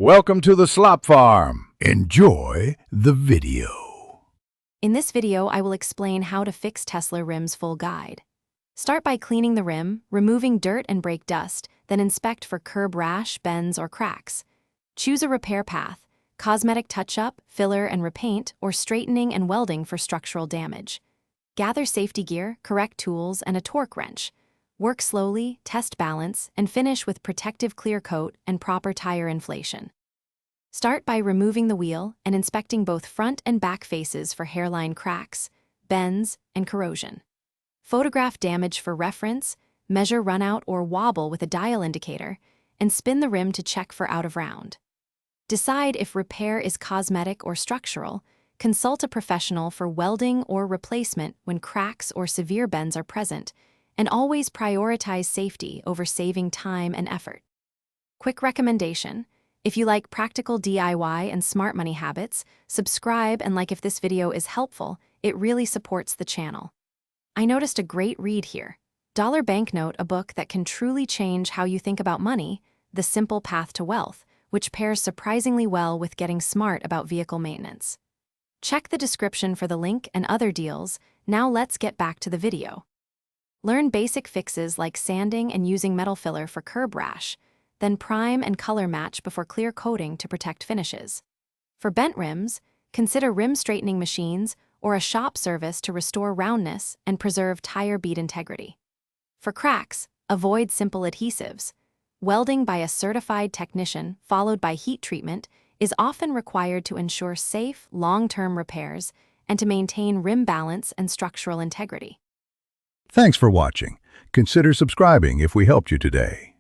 Welcome to the Slop Farm. Enjoy the video. In this video, I will explain how to fix Tesla rims full guide. Start by cleaning the rim, removing dirt and brake dust, then inspect for curb rash, bends, or cracks. Choose a repair path: cosmetic touch-up, filler and repaint, or straightening and welding for structural damage. Gather safety gear, correct tools, and a torque wrench. Work slowly, test balance, and finish with protective clear coat and proper tire inflation. Start by removing the wheel and inspecting both front and back faces for hairline cracks, bends, and corrosion. Photograph damage for reference, measure runout or wobble with a dial indicator, and spin the rim to check for out of round. Decide if repair is cosmetic or structural. Consult a professional for welding or replacement when cracks or severe bends are present, and always prioritize safety over saving time and effort. Quick recommendation: if you like practical DIY and smart money habits, subscribe and like if this video is helpful. It really supports the channel. I noticed a great read here. Dollar Banknote, a book that can truly change how you think about money, The Simple Path to Wealth, which pairs surprisingly well with getting smart about vehicle maintenance. Check the description for the link and other deals. Now let's get back to the video. Learn basic fixes like sanding and using metal filler for curb rash, then prime and color match before clear coating to protect finishes. For bent rims, consider rim straightening machines or a shop service to restore roundness and preserve tire bead integrity. For cracks, avoid simple adhesives. Welding by a certified technician followed by heat treatment is often required to ensure safe, long-term repairs and to maintain rim balance and structural integrity. Thanks for watching. Consider subscribing if we helped you today.